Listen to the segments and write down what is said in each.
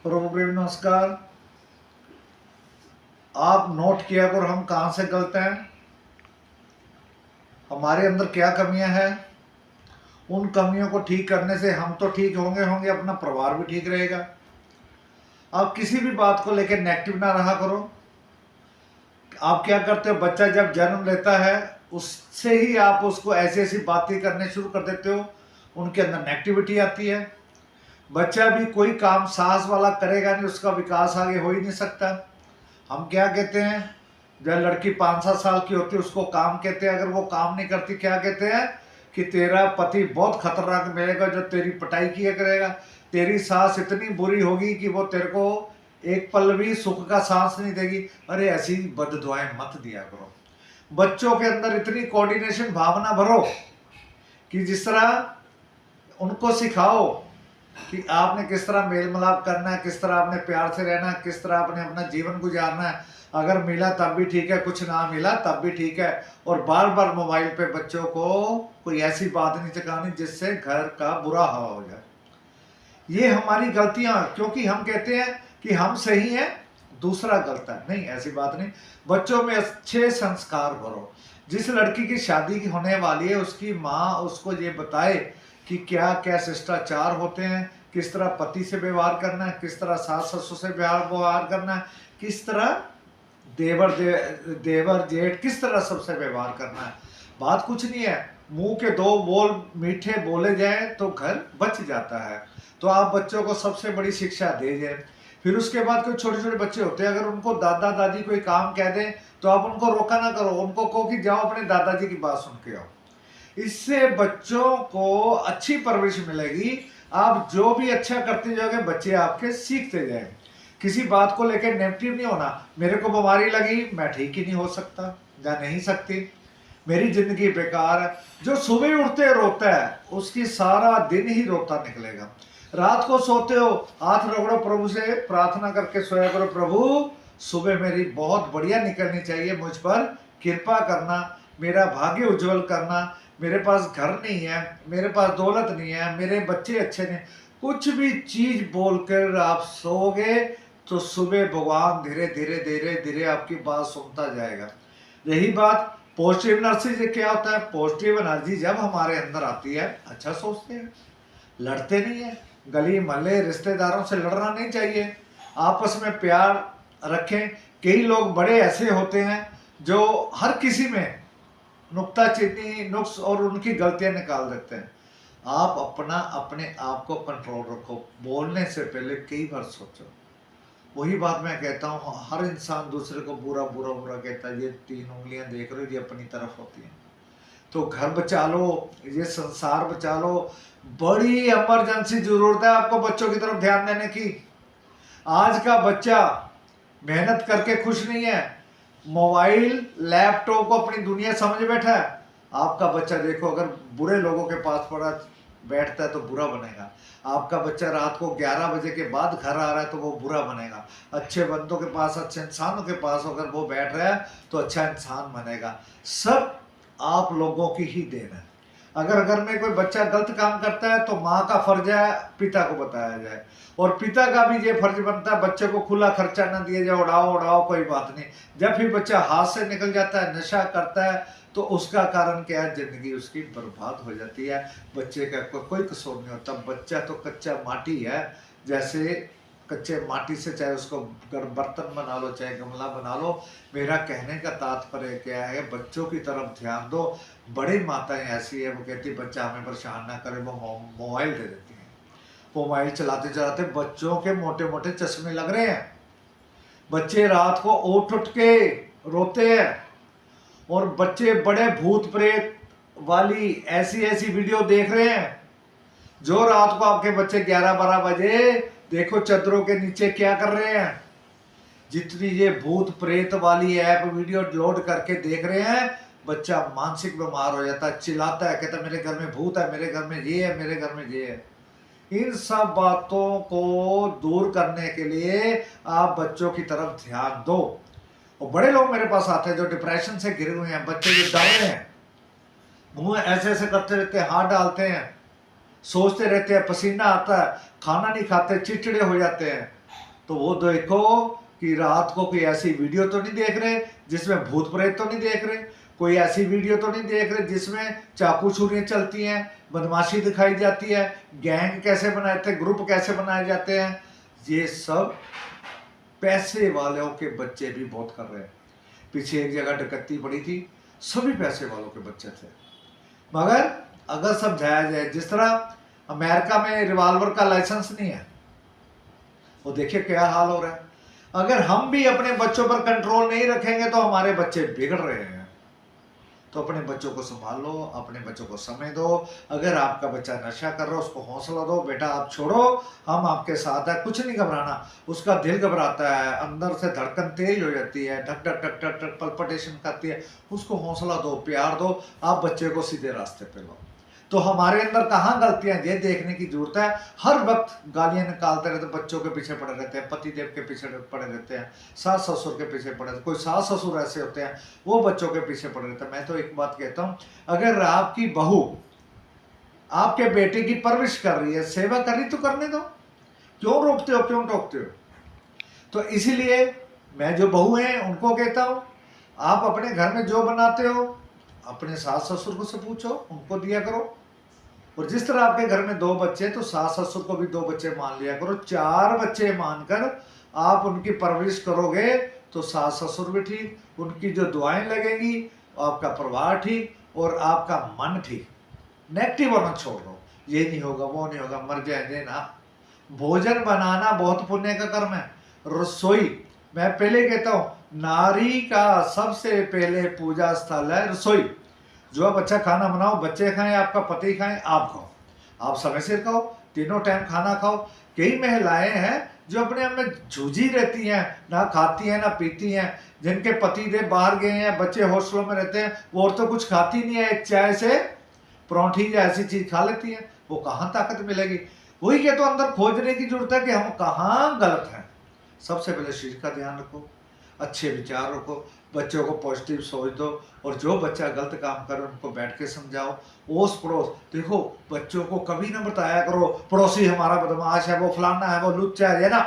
प्रभु प्रेम नमस्कार। आप नोट किया करो हम कहाँ से गलत हैं, हमारे अंदर क्या कमियां हैं। उन कमियों को ठीक करने से हम तो ठीक होंगे होंगे अपना परिवार भी ठीक रहेगा। आप किसी भी बात को लेकर नेगेटिव ना रहा करो। आप क्या करते हो, बच्चा जब जन्म लेता है उससे ही आप उसको ऐसी ऐसी बातें करने शुरू कर देते हो, उनके अंदर नेगेटिविटी आती है। बच्चा भी कोई काम साहस वाला करेगा नहीं, उसका विकास आगे हो ही नहीं सकता। हम क्या कहते हैं, जब लड़की 5-7 साल की होती है उसको काम कहते हैं, अगर वो काम नहीं करती क्या कहते हैं कि तेरा पति बहुत खतरनाक मिलेगा जो तेरी पिटाई किया करेगा, तेरी सास इतनी बुरी होगी कि वो तेरे को एक पल भी सुख का सांस नहीं देगी। अरे ऐसी बद्दुआएं मत दिया करो। बच्चों के अंदर इतनी कोऑर्डिनेशन भावना भरो कि जिस तरह उनको सिखाओ कि आपने किस तरह मेल मिलाप करना है, किस तरह आपने प्यार से रहना है, किस तरह आपने अपना जीवन गुजारना है। अगर मिला तब भी ठीक है, कुछ ना मिला तब भी ठीक है। और बार बार मोबाइल पे बच्चों को कोई ऐसी बात नहीं सिखानी जिससे घर का बुरा हवा हो जाए। ये हमारी गलतियां, क्योंकि हम कहते हैं कि हम सही हैं दूसरा गलत है। नहीं, ऐसी बात नहीं। बच्चों में अच्छे संस्कार भरो। जिस लड़की की शादी की होने वाली है उसकी माँ उसको ये बताए कि क्या क्या शिष्टाचार होते हैं, किस तरह पति से व्यवहार करना है, किस तरह सास ससुर से व्यवहार करना है, किस तरह देवर जेठ किस तरह सबसे व्यवहार करना है। बात कुछ नहीं है, मुंह के दो बोल मीठे बोले जाए तो घर बच जाता है। तो आप बच्चों को सबसे बड़ी शिक्षा दे जाए। फिर उसके बाद कोई छोटे छोटे बच्चे होते हैं, अगर उनको दादा दादी कोई काम कह दें तो आप उनको रोका ना करो, उनको कहो कि जाओ अपने दादाजी की बात सुन के आओ। इससे बच्चों को अच्छी परवरिश मिलेगी। आप जो भी अच्छा करते जाओगे बच्चे आपके सीखते जाएंगे। किसी बात को लेकर नेगेटिव नहीं होना। मेरे को बीमारी लगी, मैं ठीक ही नहीं हो सकता या नहीं सकती, मेरी जिंदगी बेकार है। जो सुबह उठते रोता है उसकी सारा दिन ही रोता निकलेगा। रात को सोते हो हाथ रगड़ो, प्रभु से प्रार्थना करके सोया करो, प्रभु सुबह मेरी बहुत बढ़िया निकलनी चाहिए, मुझ पर कृपा करना, मेरा भाग्य उज्जवल करना। मेरे पास घर नहीं है, मेरे पास दौलत नहीं है, मेरे बच्चे अच्छे नहीं, कुछ भी चीज बोलकर आप सोओगे तो सुबह भगवान धीरे धीरे धीरे धीरे आपकी बात सुनता जाएगा। यही बात पॉजिटिव एनर्जी से क्या होता है, पॉजिटिव एनर्जी जब हमारे अंदर आती है अच्छा सोचते हैं, लड़ते नहीं है। गली मोहल्ले रिश्तेदारों से लड़ना नहीं चाहिए, आपस में प्यार रखें। कई लोग बड़े ऐसे होते हैं जो हर किसी में नुक्ताचीनी नुक्स और उनकी गलतियां निकाल देते हैं। आप अपना अपने आप को कंट्रोल रखो, बोलने से पहले कई बार सोचो। वही बात मैं कहता हूँ, हर इंसान दूसरे को बुरा बुरा बुरा कहता है। ये 3 उंगलियां देख रहे हो, ये अपनी तरफ होती हैं। तो घर बचा लो, ये संसार बचा लो। बड़ी इमरजेंसी जरूरत है आपको बच्चों की तरफ ध्यान देने की। आज का बच्चा मेहनत करके खुश नहीं है, मोबाइल लैपटॉप को अपनी दुनिया समझ बैठा है। आपका बच्चा देखो, अगर बुरे लोगों के पास पड़ा बैठता है तो बुरा बनेगा। आपका बच्चा रात को 11 बजे के बाद घर आ रहा है तो वो बुरा बनेगा। अच्छे बंदों के पास, अच्छे इंसानों के पास अगर वो बैठ रहा है तो अच्छा इंसान बनेगा। सब आप लोगों की ही देन है। अगर घर में कोई बच्चा गलत काम करता है तो माँ का फर्ज है पिता को बताया जाए, और पिता का भी ये फर्ज बनता है बच्चे को खुला खर्चा ना दिया जाए, उड़ाओ उड़ाओ कोई बात नहीं। जब फिर बच्चा हाथ से निकल जाता है, नशा करता है, तो उसका कारण क्या है, जिंदगी उसकी बर्बाद हो जाती है। बच्चे का कोई कसूर नहीं होता। बच्चा तो कच्चा माटी है, जैसे कच्चे माटी से चाहे उसको बर्तन बना लो चाहे गमला बना लो। मेरा कहने का तात्पर्य क्या है, बच्चों की तरफ ध्यान दो। बड़ी माताएं ऐसी है, वो कहती बच्चा हमें परेशान ना करे, वो मोबाइल दे देती हैं। मोबाइल चलाते चलाते बच्चों के मोटे मोटे चश्मे लग रहे हैं। बच्चे रात को उठ उठ के रोते हैं, और बच्चे बड़े भूत प्रेत वाली ऐसी ऐसी वीडियो देख रहे हैं। जो रात को आपके बच्चे 11-12 बजे देखो चद्दरों के नीचे क्या कर रहे हैं। जितनी ये भूत प्रेत वाली ऐप वीडियो लोड करके देख रहे हैं, बच्चा मानसिक बीमार हो जाता है, चिल्लाता है, कहता है मेरे घर में भूत है, मेरे घर में ये है, मेरे घर में ये है। इन सब बातों को दूर करने के लिए आप बच्चों की तरफ ध्यान दो। और बड़े लोग मेरे पास आते हैं जो डिप्रेशन से घिरे हुए हैं, बच्चे जो डर रहे हैं, मुंह ऐसे ऐसे करते रहते हैं, हाथ डालते हैं, सोचते रहते हैं, पसीना आता है, खाना नहीं खाते, चिड़चिड़े हो जाते हैं। तो वो देखो कि रात को कोई ऐसी वीडियो तो नहीं देख रहे जिसमें भूत प्रेत तो नहीं देख रहे, कोई ऐसी वीडियो तो नहीं देख रहे जिसमें चाकू छुरियां चलती हैं, बदमाशी दिखाई जाती है, गैंग कैसे बनाए थे, ग्रुप कैसे बनाए जाते हैं। ये सब पैसे वालों के बच्चे भी बहुत कर रहे हैं। पीछे एक जगह डकैती पड़ी थी, सभी पैसे वालों के बच्चे थे। मगर अगर समझाया जाए, जिस तरह अमेरिका में रिवॉल्वर का लाइसेंस नहीं है, वो देखिए क्या हाल हो रहा है। अगर हम भी अपने बच्चों पर कंट्रोल नहीं रखेंगे तो हमारे बच्चे बिगड़ रहे हैं। तो अपने बच्चों को संभाल लो, अपने बच्चों को समय दो। अगर आपका बच्चा नशा कर रहा है, उसको हौसला दो, बेटा आप छोड़ो, हम आपके साथ है, कुछ नहीं घबराना। उसका दिल घबराता है, अंदर से धड़कन तेज हो जाती है, धक धक धक धक धक पल्पिटेशन करती है, उसको हौसला दो, प्यार दो, आप बच्चे को सीधे रास्ते पे लो। तो हमारे अंदर कहाँ गलतियां, ये देखने की जरूरत है। हर वक्त गालियां निकालते रहते, बच्चों के पीछे पड़े रहते हैं, पति देव के पीछे पड़े रहते हैं, सास ससुर के पीछे पड़े, कोई सास ससुर ऐसे होते हैं वो बच्चों के पीछे पड़े रहते हैं। मैं तो एक बात कहता हूं, अगर आपकी बहू आपके बेटे की परवरिश कर रही है, सेवा कर रही, तो करने दो, क्यों रोकते हो, क्यों टोकते हो। तो इसीलिए मैं जो बहू हैं उनको कहता हूं, आप अपने घर में जो बनाते हो अपने सास ससुर को से पूछो, उनको दिया करो। और जिस तरह आपके घर में 2 बच्चे, तो सास ससुर को भी 2 बच्चे मान लिया करो। 4 बच्चे मानकर आप उनकी परवरिश करोगे तो सास ससुर भी ठीक, उनकी जो दुआएं लगेंगी, आपका परिवार ठीक और आपका मन ठीक। नेगेटिव होना छोड़ दो, ये नहीं होगा, वो नहीं होगा, मर जाएंगे ना। भोजन बनाना बहुत पुण्य का कर्म है। रसोई, मैं पहले कहता हूं, नारी का सबसे पहले पूजा स्थल है रसोई। जो आप अच्छा खाना बनाओ, बच्चे खाएं, आपका पति खाएं, आप खाओ, आप समय से खाओ, तीनों टाइम खाना खाओ। कई महिलाएं हैं जो अपने आप में जूझी रहती हैं, ना खाती हैं ना पीती हैं, जिनके पति देव बाहर गए हैं, बच्चे हॉस्टलों में रहते हैं, वो और तो कुछ खाती नहीं है, एक चाय से परोठी या ऐसी चीज खा लेती है, वो कहाँ ताकत मिलेगी। वही के तो अंदर खोजने की जरूरत है कि हम कहाँ गलत हैं। सबसे पहले शरीर का ध्यान रखो, अच्छे विचार रखो, बच्चों को पॉजिटिव सोच दो, और जो बच्चा गलत काम करे उनको बैठ के समझाओ। ओस पड़ोस देखो, बच्चों को कभी ना बताया करो पड़ोसी हमारा बदमाश है, वो फलाना है, वो लुच्चा है ना।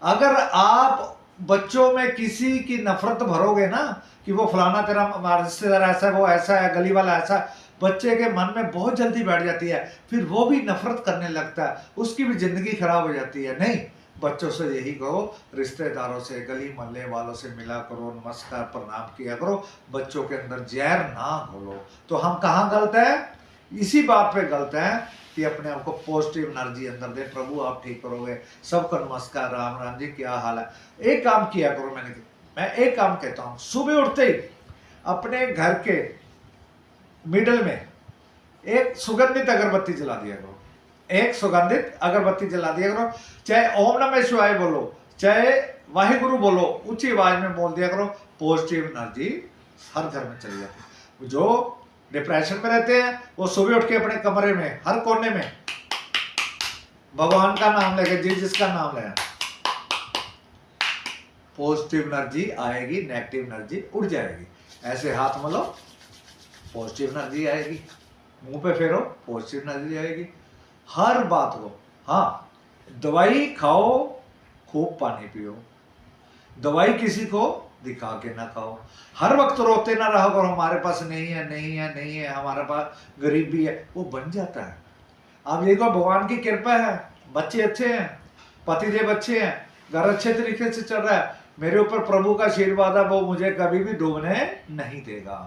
अगर आप बच्चों में किसी की नफरत भरोगे ना कि वो फलाना तेरा हमारा रिश्तेदार ऐसा है, वो ऐसा है, गली वाला ऐसा है, बच्चे के मन में बहुत जल्दी बैठ जाती है, फिर वो भी नफरत करने लगता है, उसकी भी जिंदगी खराब हो जाती है। नहीं, बच्चों से यही कहो, रिश्तेदारों से, गली मोहल्ले वालों से मिला करो, नमस्कार प्रणाम किया करो, बच्चों के अंदर जहर ना घोलो। तो हम कहाँ गलत है, इसी बात पे गलत है कि अपने आप को पॉजिटिव एनर्जी अंदर दे, प्रभु आप ठीक करोगे, सबको नमस्कार, राम राम जी क्या हाल है। एक काम किया करो, मैं एक काम कहता हूँ, सुबह उठते ही अपने घर के मिडल में एक सुगंधित अगरबत्ती जला दिया करो, एक सुगंधित अगरबत्ती जला दिया करो। चाहे ओम नमः शिवाय बोलो, चाहे वाहिगुरु बोलो, ऊंची आवाज में बोल दिया करो, पॉजिटिव एनर्जी हर घर में चली जाती है। जो डिप्रेशन में रहते हैं वो सुबह उठ के अपने कमरे में हर कोने में भगवान का नाम लेके, जिसका नाम लें, पॉजिटिव एनर्जी आएगी, नेगेटिव एनर्जी उड़ जाएगी। ऐसे हाथ मलो, पॉजिटिव एनर्जी आएगी, मुंह पे फेरो, पॉजिटिव एनर्जी आएगी। हर बात को, हाँ, दवाई खाओ, खूब पानी पियो, दवाई किसी को दिखा के ना खाओ। हर वक्त रोते ना रहो और हमारे पास नहीं है, नहीं है, नहीं है, हमारे पास गरीबी है, वो बन जाता है। अब ये भगवान की कृपा है, बच्चे अच्छे हैं, पतिदेव अच्छे हैं, घर अच्छे तरीके से चल रहा है, मेरे ऊपर प्रभु का आशीर्वाद है, वो मुझे कभी भी डूबने नहीं देगा।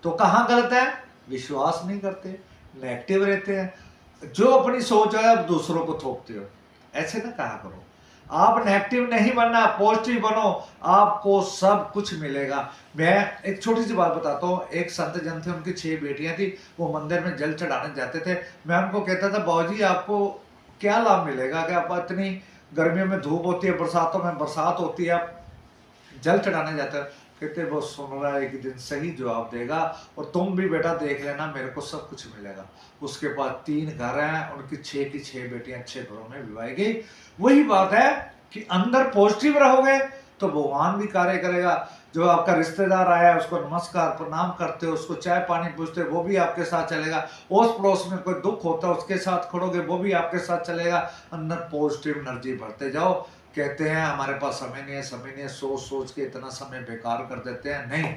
तो कहाँ गलत है, विश्वास नहीं करते, नेगेटिव रहते हैं, जो अपनी सोच है आप दूसरों को थोपते हो। ऐसे ना कहा करो, आप नेगेटिव नहीं बनना, पॉजिटिव बनो, आपको सब कुछ मिलेगा। मैं एक छोटी सी बात बताता हूँ, एक संत जन थे, उनकी 6 बेटियां थी, वो मंदिर में जल चढ़ाने जाते थे। मैं उनको कहता था, बाबूजी आपको क्या लाभ मिलेगा कि आप इतनी गर्मियों में धूप होती है, बरसातों में बरसात होती है, आप जल चढ़ाने जाते हैं। कहते वो सुन रहा है, एक दिन सही जवाब देगा, और तुम भी बेटा देख लेना, मेरे को सब कुछ मिलेगा। उसके बाद 3 घर हैं, उनकी 6 की 6 बेटियां अच्छे घरों में विवाह गई। वही बात है कि अंदर पॉजिटिव रहोगे तो भगवान भी कार्य करेगा। जो आपका रिश्तेदार आया है उसको नमस्कार प्रणाम करते हो, उसको चाय पानी पूछते हो, वो भी आपके साथ चलेगा। ओस पड़ोस में कोई दुख होता है उसके साथ खड़ोगे, वो भी आपके साथ चलेगा। अंदर पॉजिटिव एनर्जी भरते जाओ। कहते हैं हमारे पास समय नहीं है, समय नहीं है, सोच सोच के इतना समय बेकार कर देते हैं। नहीं,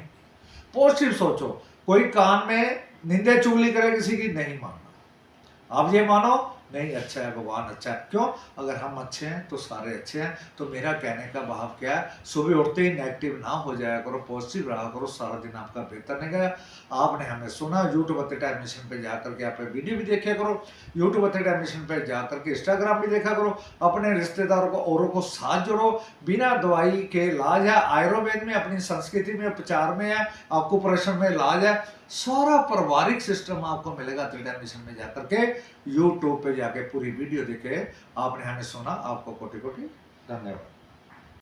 पॉजिटिव सोचो। कोई कान में निंदे चुगली करे किसी की, नहीं मानना। आप ये मानो नहीं अच्छा है, भगवान अच्छा है। क्यों? अगर हम अच्छे हैं तो सारे अच्छे हैं। तो मेरा कहने का भाव क्या है, सुबह उठते ही नेगेटिव ना हो जाया करो, पॉजिटिव रहा करो, सारा दिन आपका बेहतर नहीं गया। आपने हमें सुना, YouTube at the time mission पे जाकर के आप वीडियो भी देखा करो, YouTube at the time mission पे जाकर के इंस्टाग्राम भी देखा करो। अपने रिश्तेदारों को औरों को साथ जोड़ो। बिना दवाई के इलाज है, आयुर्वेद में, अपनी संस्कृति में, उपचार में है, आपको ऑपरेशन में इलाज है। सारा पारिवारिक सिस्टम आपको मिलेगा त्रिटाइम मिशन में जाकर के। यूट्यूब पे जाके पूरी वीडियो देखे। आपने हमें सुना, आपको कोटि कोटि धन्यवाद।